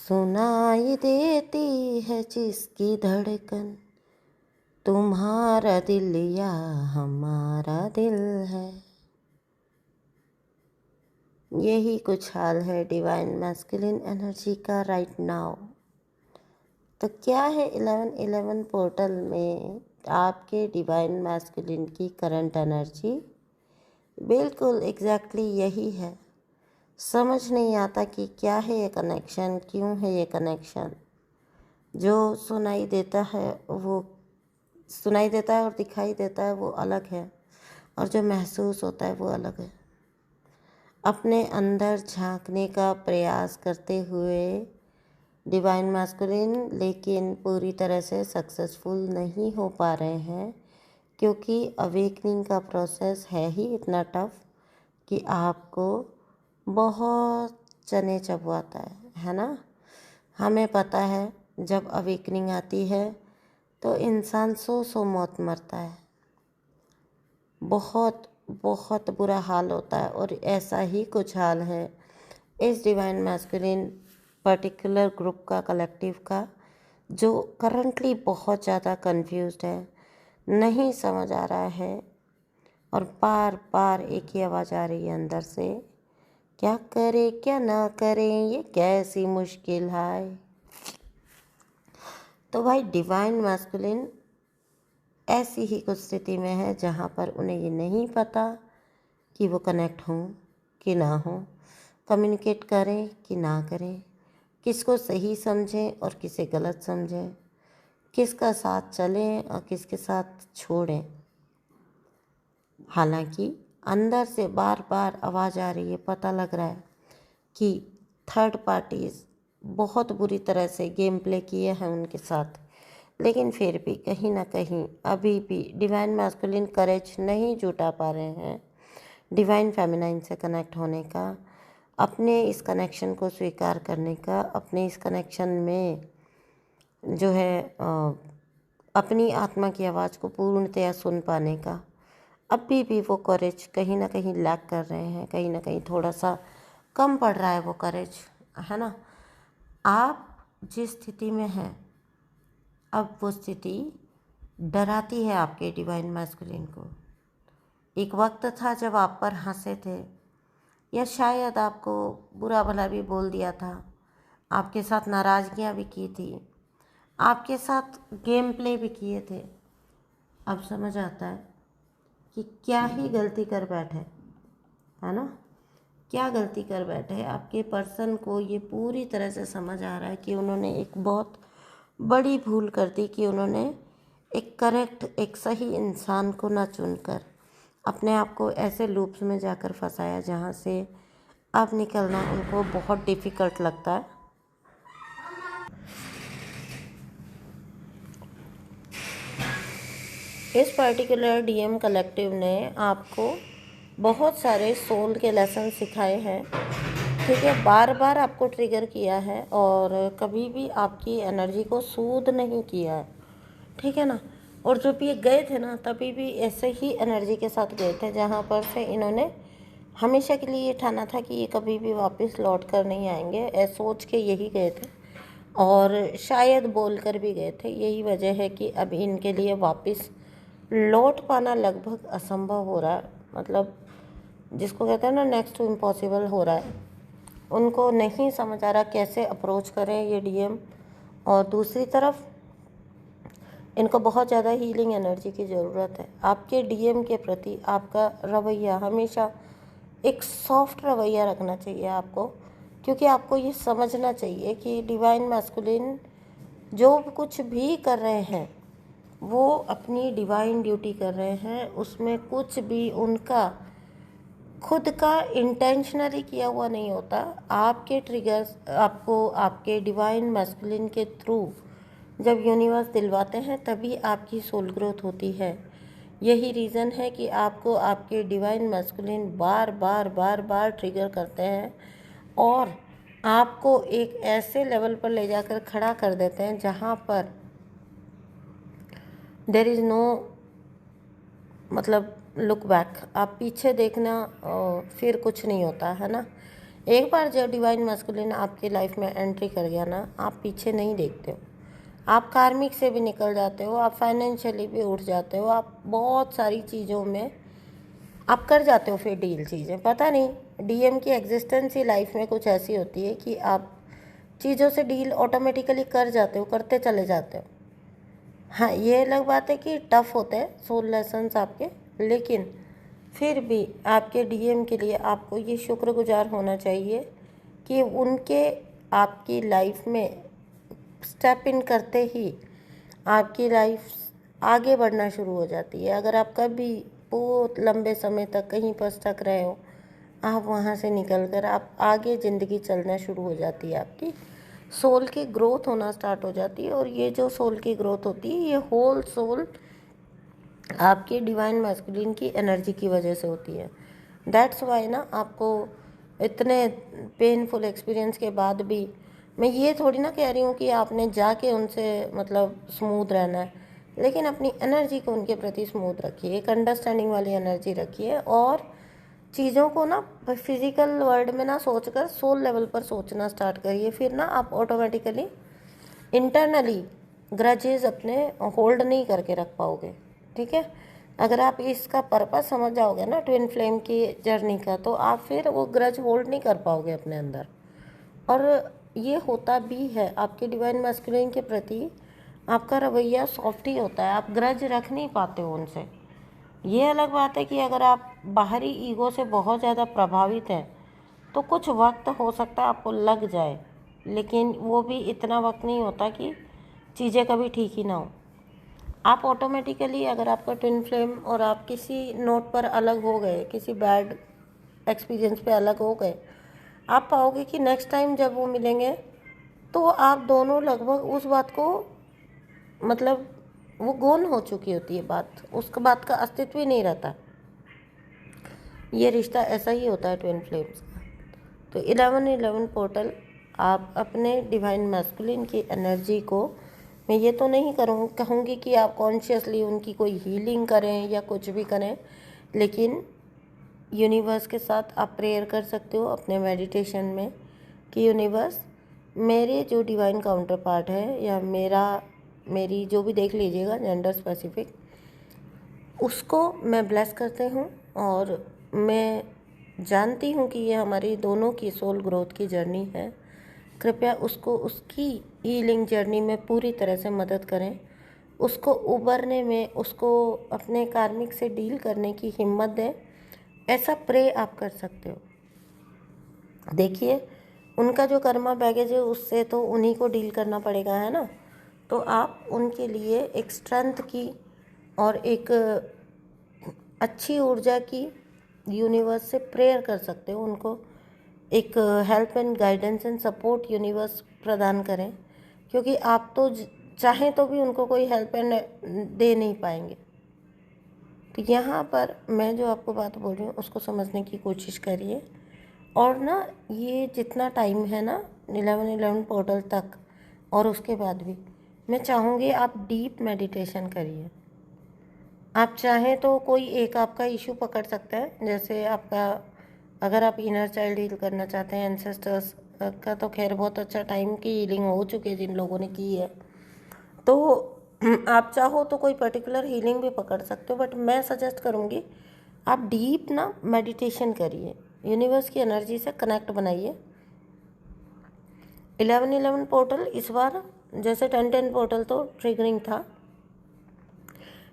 सुनाई देती है जिसकी धड़कन, तुम्हारा दिल या हमारा दिल है। यही कुछ हाल है डिवाइन मैस्कुलिन एनर्जी का राइट नाउ। तो क्या है 1111 पोर्टल में आपके डिवाइन मैस्कुलिन की करंट एनर्जी? बिल्कुल एग्जैक्टली यही है। समझ नहीं आता कि क्या है ये कनेक्शन, क्यों है ये कनेक्शन। जो सुनाई देता है वो सुनाई देता है और दिखाई देता है वो अलग है, और जो महसूस होता है वो अलग है। अपने अंदर झांकने का प्रयास करते हुए डिवाइन मैस्कुलिन लेकिन पूरी तरह से सक्सेसफुल नहीं हो पा रहे हैं, क्योंकि अवेकनिंग का प्रोसेस है ही इतना टफ कि आपको बहुत चने चबवाता है ना। हमें पता है जब अवेकनिंग आती है तो इंसान सौ मौत मरता है, बहुत बहुत बुरा हाल होता है। और ऐसा ही कुछ हाल है इस डिवाइन मैस्कुलिन पर्टिकुलर ग्रुप का, कलेक्टिव का, जो करंटली बहुत ज़्यादा कंफ्यूज्ड है, नहीं समझ आ रहा है, और बार बार एक ही आवाज़ आ रही है अंदर से, क्या करे क्या ना करें, ये कैसी मुश्किल है। तो भाई डिवाइन मैस्कुलिन ऐसी ही कुछ स्थिति में है जहाँ पर उन्हें ये नहीं पता कि वो कनेक्ट हों कि ना हों, कम्युनिकेट करें कि ना करें, किसको सही समझें और किसे गलत समझें, किसका साथ चलें और किसके साथ छोड़ें। हालांकि अंदर से बार बार आवाज़ आ रही है, पता लग रहा है कि थर्ड पार्टीज़ बहुत बुरी तरह से गेम प्ले किए हैं उनके साथ, लेकिन फिर भी कहीं ना कहीं अभी भी डिवाइन मैस्कुलिन करेज नहीं जुटा पा रहे हैं डिवाइन फेमिनाइन से कनेक्ट होने का, अपने इस कनेक्शन को स्वीकार करने का, अपने इस कनेक्शन में जो है अपनी आत्मा की आवाज़ को पूर्णतया सुन पाने का। अभी भी वो करेज कहीं ना कहीं लैक कर रहे हैं, कहीं ना कहीं थोड़ा सा कम पड़ रहा है वो करेज, है ना। आप जिस स्थिति में हैं अब वो स्थिति डराती है आपके डिवाइन मैस्कुलिन को। एक वक्त था जब आप पर हंसे थे, या शायद आपको बुरा भला भी बोल दिया था, आपके साथ नाराज़गियाँ भी की थी, आपके साथ गेम प्ले भी किए थे। अब समझ आता है कि क्या ही गलती कर बैठे, है ना। क्या गलती कर बैठे। आपके पर्सन को ये पूरी तरह से समझ आ रहा है कि उन्होंने एक बहुत बड़ी भूल कर दी, कि उन्होंने एक करेक्ट, एक सही इंसान को ना चुनकर अपने आप को ऐसे लूप्स में जाकर फंसाया जहाँ से अब निकलना उनको बहुत डिफ़िकल्ट लगता है। इस पर्टिकुलर डीएम कलेक्टिव ने आपको बहुत सारे सोल के लेसन सिखाए हैं, ठीक है, बार बार आपको ट्रिगर किया है और कभी भी आपकी एनर्जी को सूद नहीं किया है, ठीक है ना। और जब ये गए थे ना तभी भी ऐसे ही एनर्जी के साथ गए थे जहाँ पर से इन्होंने हमेशा के लिए ये ठाना था कि ये कभी भी वापस लौट कर नहीं आएंगे, ऐसा सोच के यही गए थे, और शायद बोल कर भी गए थे। यही वजह है कि अब इनके लिए वापस लौट पाना लगभग असंभव हो रहा है, मतलब जिसको कहते हैं ना नेक्स्ट टू इम्पॉसिबल हो रहा है। उनको नहीं समझ आ रहा कैसे अप्रोच करें ये डीएम, और दूसरी तरफ इनको बहुत ज़्यादा हीलिंग एनर्जी की ज़रूरत है। आपके डीएम के प्रति आपका रवैया हमेशा एक सॉफ्ट रवैया रखना चाहिए आपको, क्योंकि आपको ये समझना चाहिए कि डिवाइन मैस्कुलिन जो कुछ भी कर रहे हैं वो अपनी डिवाइन ड्यूटी कर रहे हैं, उसमें कुछ भी उनका खुद का इंटेंशनली किया हुआ नहीं होता। आपके ट्रिगर्स आपको आपके डिवाइन मैस्कुलिन के थ्रू जब यूनिवर्स दिलवाते हैं तभी आपकी सोल ग्रोथ होती है। यही रीज़न है कि आपको आपके डिवाइन मैस्कुलिन बार बार बार बार ट्रिगर करते हैं और आपको एक ऐसे लेवल पर ले जाकर खड़ा कर देते हैं जहाँ पर देयर इज़ नो, मतलब लुक बैक, आप पीछे देखना फिर कुछ नहीं होता है ना। एक बार जब डिवाइन मैस्कुलिन आपकी लाइफ में एंट्री कर गया ना, आप पीछे नहीं देखते हो। आप कार्मिक से भी निकल जाते हो, आप फाइनेंशियली भी उठ जाते हो, आप बहुत सारी चीज़ों में आप कर जाते हो फिर डील चीज़ें। पता नहीं डीएम की एग्जिस्टेंस ही लाइफ में कुछ ऐसी होती है कि आप चीज़ों से डील ऑटोमेटिकली कर जाते हो, करते चले जाते हो। हाँ, ये अलग बात है कि टफ़ होते हैं सोल लेसन्स आपके, लेकिन फिर भी आपके डीएम के लिए आपको ये शुक्रगुजार होना चाहिए कि उनके आपकी लाइफ में स्टेप इन करते ही आपकी लाइफ आगे बढ़ना शुरू हो जाती है। अगर आप कभी बहुत लंबे समय तक कहीं पर स्टक रहे हो, आप वहाँ से निकल कर आप आगे ज़िंदगी चलना शुरू हो जाती है, आपकी सोल की ग्रोथ होना स्टार्ट हो जाती है। और ये जो सोल की ग्रोथ होती है, ये होल सोल आपकी डिवाइन मैस्कुलिन की एनर्जी की वजह से होती है। दैट्स वाई ना आपको इतने पेनफुल एक्सपीरियंस के बाद भी, मैं ये थोड़ी ना कह रही हूँ कि आपने जाके उनसे मतलब स्मूथ रहना है, लेकिन अपनी एनर्जी को उनके प्रति स्मूथ रखिए, एक अंडरस्टैंडिंग वाली एनर्जी रखिए और चीज़ों को ना फिजिकल वर्ल्ड में ना सोचकर सोल लेवल पर सोचना स्टार्ट करिए। फिर ना आप ऑटोमेटिकली इंटरनली ग्रजेस अपने होल्ड नहीं करके रख पाओगे। ठीक है, अगर आप इसका पर्पस समझ जाओगे ना ट्विन फ्लेम की जर्नी का, तो आप फिर वो ग्रज होल्ड नहीं कर पाओगे अपने अंदर। और ये होता भी है आपके डिवाइन मैस्कुलिन के प्रति, आपका रवैया सॉफ्ट ही होता है, आप ग्रज रख नहीं पाते हो उनसे। ये अलग बात है कि अगर आप बाहरी ईगो से बहुत ज़्यादा प्रभावित हैं तो कुछ वक्त हो सकता है आपको लग जाए, लेकिन वो भी इतना वक्त नहीं होता कि चीज़ें कभी ठीक ही ना हो। आप ऑटोमेटिकली अगर आपका ट्विन फ्लेम और आप किसी नोट पर अलग हो गए, किसी बैड एक्सपीरियंस पे अलग हो गए, आप पाओगे कि नेक्स्ट टाइम जब वो मिलेंगे तो आप दोनों लगभग उस बात को मतलब वो गौन हो चुकी होती है बात, उसका बात का अस्तित्व ही नहीं रहता। ये रिश्ता ऐसा ही होता है ट्विन फ्लेम्स का। तो 1111 पोर्टल, आप अपने डिवाइन मैस्कुलिन की एनर्जी को, मैं ये तो नहीं कहूँगी कि आप कॉन्शियसली उनकी कोई हीलिंग करें या कुछ भी करें, लेकिन यूनिवर्स के साथ आप प्रेयर कर सकते हो अपने मेडिटेशन में कि यूनिवर्स, मेरे जो डिवाइन काउंटर पार्ट है या मेरी जो भी देख लीजिएगा जेंडर स्पेसिफिक, उसको मैं ब्लेस करते हूँ। और मैं जानती हूँ कि ये हमारी दोनों की सोल ग्रोथ की जर्नी है। कृपया उसको उसकी हीलिंग जर्नी में पूरी तरह से मदद करें, उसको उबरने में, उसको अपने कार्मिक से डील करने की हिम्मत दें। ऐसा प्रे आप कर सकते हो। देखिए, उनका जो कर्मा बैगेज है उससे तो उन्हीं को डील करना पड़ेगा, है ना। तो आप उनके लिए एक स्ट्रेंथ की और एक अच्छी ऊर्जा की यूनिवर्स से प्रेयर कर सकते हो। उनको एक help and guidance and support universe प्रदान करें, क्योंकि आप तो चाहें तो भी उनको कोई हेल्प एंड दे नहीं पाएंगे। तो यहाँ पर मैं जो आपको बात बोल रही हूँ उसको समझने की कोशिश करिए। और ना ये जितना टाइम है ना 1111 पोर्टल तक और उसके बाद भी, मैं चाहूँगी आप डीप मेडिटेशन करिए। आप चाहें तो कोई एक आपका इशू पकड़ सकता है, जैसे आपका, अगर आप इनर चाइल्ड हील करना चाहते हैं, एंसेस्टर्स का तो खैर बहुत अच्छा टाइम की हीलिंग हो चुकी है जिन लोगों ने की है, तो आप चाहो तो कोई पर्टिकुलर हीलिंग भी पकड़ सकते हो। बट मैं सजेस्ट करूँगी आप डीप ना मेडिटेशन करिए, यूनिवर्स की एनर्जी से कनेक्ट बनाइए। 1111 पोर्टल इस बार, जैसे 1010 पोर्टल तो ट्रिगरिंग था,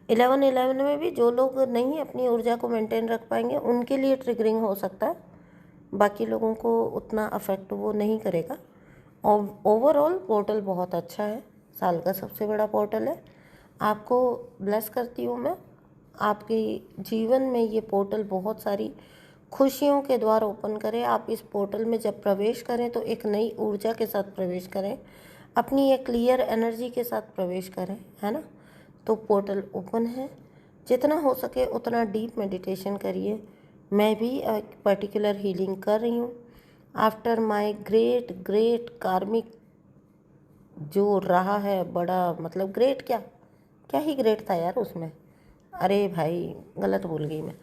1111 में भी जो लोग नहीं अपनी ऊर्जा को मेंटेन रख पाएंगे उनके लिए ट्रिगरिंग हो सकता है, बाकी लोगों को उतना अफेक्ट वो नहीं करेगा। और ओवरऑल पोर्टल बहुत अच्छा है, साल का सबसे बड़ा पोर्टल है। आपको ब्लेस करती हूँ मैं, आपके जीवन में ये पोर्टल बहुत सारी खुशियों के द्वार ओपन करें। आप इस पोर्टल में जब प्रवेश करें तो एक नई ऊर्जा के साथ प्रवेश करें, अपनी एक क्लियर एनर्जी के साथ प्रवेश करें, है ना। तो पोर्टल ओपन है, जितना हो सके उतना डीप मेडिटेशन करिए। मैं भी एक पर्टिकुलर हीलिंग कर रही हूँ आफ्टर माय ग्रेट ग्रेट कार्मिक जो रहा है, बड़ा मतलब ग्रेट, क्या क्या ही ग्रेट था यार उसमें, अरे भाई गलत बोल गई मैं,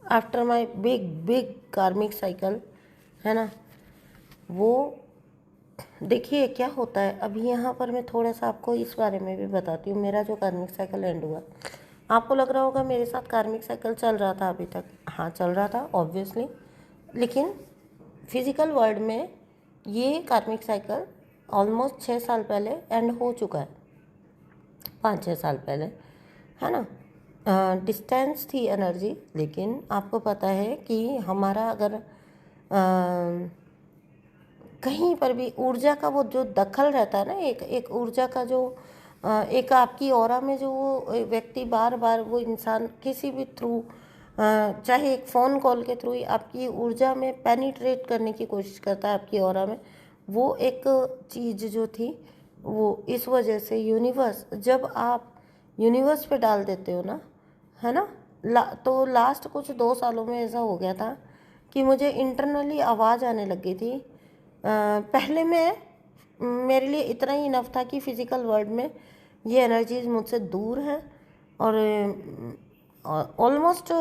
आफ्टर माय बिग बिग कार्मिक साइकिल, है ना। वो देखिए क्या होता है। अभी यहाँ पर मैं थोड़ा सा आपको इस बारे में भी बताती हूँ। मेरा जो कार्मिक साइकिल एंड हुआ, आपको लग रहा होगा मेरे साथ कार्मिक साइकिल चल रहा था अभी तक। हाँ चल रहा था ऑब्वियसली, लेकिन फिज़िकल वर्ल्ड में ये कार्मिक साइकिल ऑलमोस्ट 6 साल पहले एंड हो चुका है, 5-6 साल पहले, है ना। डिस्टेंस थी एनर्जी, लेकिन आपको पता है कि हमारा अगर कहीं पर भी ऊर्जा का वो जो दखल रहता है ना, एक ऊर्जा का जो एक आपकी ऑरा में जो वो व्यक्ति बार बार वो इंसान किसी भी थ्रू, चाहे एक फ़ोन कॉल के थ्रू ही आपकी ऊर्जा में पेनिट्रेट करने की कोशिश करता है आपकी ऑरा में, वो एक चीज़ जो थी वो इस वजह से यूनिवर्स, जब आप यूनिवर्स पे डाल देते हो ना, है ना, तो लास्ट कुछ 2 सालों में ऐसा हो गया था कि मुझे इंटरनली आवाज़ आने लग गई थी। पहले मेरे लिए इतना ही इनफ था कि फिज़िकल वर्ल्ड में ये एनर्जीज मुझसे दूर हैं, और ऑलमोस्ट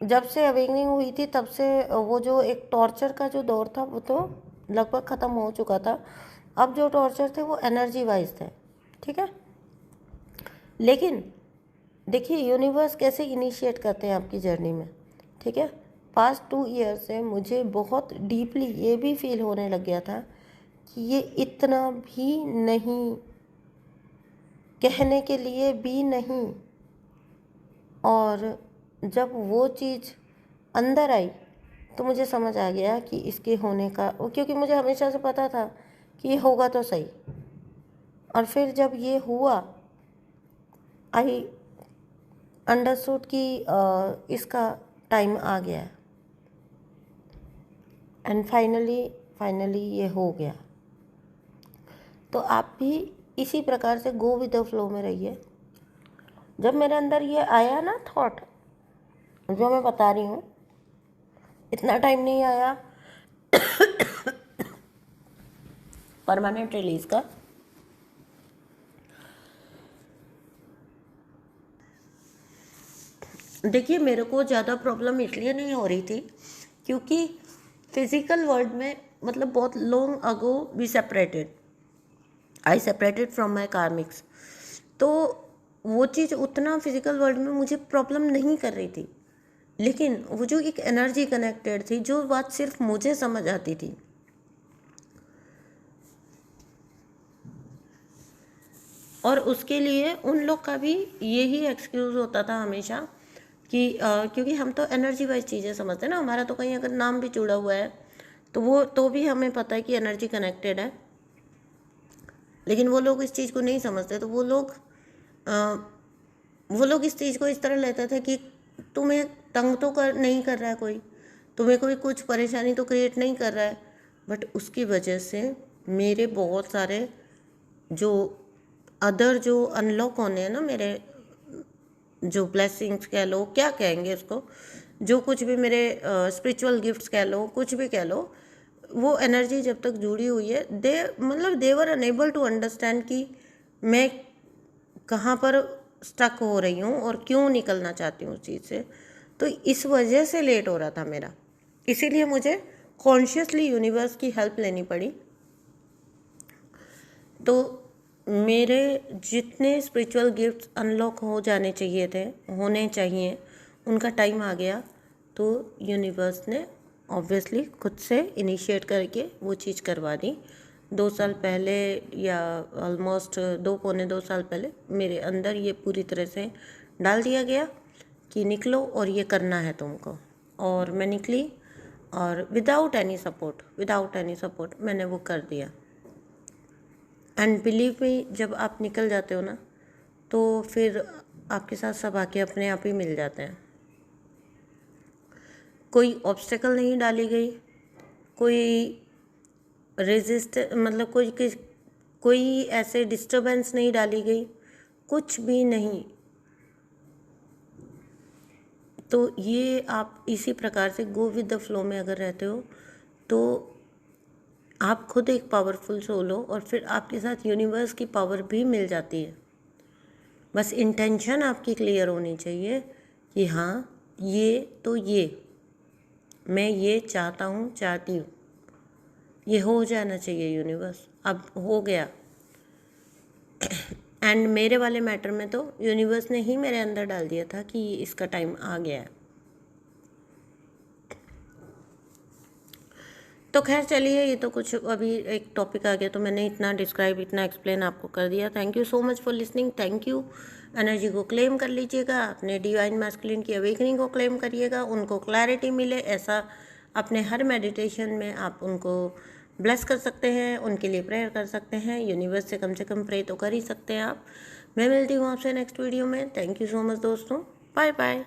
जब से अवेकनिंग हुई थी तब से वो जो एक टॉर्चर का जो दौर था वो तो लगभग ख़त्म हो चुका था। अब जो टॉर्चर थे वो एनर्जी वाइज थे, ठीक है। लेकिन देखिए यूनिवर्स कैसे इनिशिएट करते हैं आपकी जर्नी में, ठीक है। पास्ट 2 ईयर से मुझे बहुत डीपली ये भी फील होने लग गया था कि ये इतना भी नहीं, कहने के लिए भी नहीं। और जब वो चीज़ अंदर आई तो मुझे समझ आ गया कि इसके होने का, क्योंकि मुझे हमेशा से पता था कि ये होगा तो सही। और फिर जब ये हुआ, आई अंडरस्टूड कि इसका टाइम आ गया है, एंड फाइनली ये हो गया। तो आप भी इसी प्रकार से गो विद द फ्लो में रहिए। जब मेरे अंदर ये आया ना थॉट, जो मैं बता रही हूँ, इतना टाइम नहीं आया परमानेंट रिलीज का। देखिए मेरे को ज़्यादा प्रॉब्लम इसलिए नहीं हो रही थी क्योंकि फिज़िकल वर्ल्ड में, मतलब बहुत long ago we separated, I separated from my karmics, तो वो चीज़ उतना फिज़िकल वर्ल्ड में मुझे प्रॉब्लम नहीं कर रही थी। लेकिन वो जो एक एनर्जी कनेक्टेड थी, जो बात सिर्फ मुझे समझ आती थी, और उसके लिए उन लोग का भी यही एक्सक्यूज़ होता था हमेशा कि क्योंकि हम तो एनर्जी वाइज चीज़ें समझते हैं ना, हमारा तो कहीं अगर नाम भी जुड़ा हुआ है तो वो तो भी हमें पता है कि एनर्जी कनेक्टेड है। लेकिन वो लोग इस चीज़ को नहीं समझते, तो वो लोग इस चीज़ को इस तरह लेते थे कि तुम्हें तंग तो नहीं कर रहा है कोई, तुम्हें कोई कुछ परेशानी तो क्रिएट नहीं कर रहा है। बट उसकी वजह से मेरे बहुत सारे जो अदर जो अनलॉक होने हैं ना, मेरे जो ब्लेसिंग्स कह लो, क्या कहेंगे उसको, जो कुछ भी मेरे स्पिरिचुअल गिफ्ट्स कह लो, कुछ भी कह लो, वो एनर्जी जब तक जुड़ी हुई है, दे वर अनेबल टू अंडरस्टैंड कि मैं कहाँ पर स्टक हो रही हूँ और क्यों निकलना चाहती हूँ उस चीज़ से। तो इस वजह से लेट हो रहा था मेरा, इसीलिए मुझे कॉन्शियसली यूनिवर्स की हेल्प लेनी पड़ी। तो मेरे जितने स्पिरिचुअल गिफ्ट्स अनलॉक हो जाने चाहिए थे, होने चाहिए, उनका टाइम आ गया। तो यूनिवर्स ने ऑब्वियसली खुद से इनिशिएट करके वो चीज़ करवा दी। 2 साल पहले, या ऑलमोस्ट 2 पौने 2 साल पहले, मेरे अंदर ये पूरी तरह से डाल दिया गया कि निकलो और ये करना है तुमको। और मैं निकली, और विदाउट एनी सपोर्ट मैंने वो कर दिया। एंड बिलीव मी, जब आप निकल जाते हो ना, तो फिर आपके साथ सब आके अपने आप ही मिल जाते हैं। कोई ऑब्स्टेकल नहीं डाली गई, कोई मतलब कोई ऐसे डिस्टरबेंस नहीं डाली गई, कुछ भी नहीं। तो ये आप इसी प्रकार से गो विद द फ्लो में अगर रहते हो तो आप खुद एक पावरफुल सोल हो, और फिर आपके साथ यूनिवर्स की पावर भी मिल जाती है। बस इंटेंशन आपकी क्लियर होनी चाहिए कि हाँ, ये मैं ये चाहता हूँ, चाहती हूँ, ये हो जाना चाहिए यूनिवर्स, अब हो गया। एंड मेरे वाले मैटर में तो यूनिवर्स ने ही मेरे अंदर डाल दिया था कि इसका टाइम आ गया है। तो खैर चलिए, ये तो कुछ अभी एक टॉपिक आ गया तो मैंने इतना डिस्क्राइब, इतना एक्सप्लेन आपको कर दिया। Thank you so much for listening. Thank you. Energy को क्लेम कर लीजिएगा, अपने डिवाइन मैस्कुलिन की अवेकनिंग को क्लेम करिएगा, उनको क्लैरिटी मिले ऐसा अपने हर मेडिटेशन में आप उनको ब्लेस कर सकते हैं, उनके लिए प्रेयर कर सकते हैं। यूनिवर्स से कम प्रे तो कर ही सकते हैं आप। मैं मिलती हूँ आपसे नेक्स्ट वीडियो में। थैंक यू सो मच दोस्तों, बाय बाय।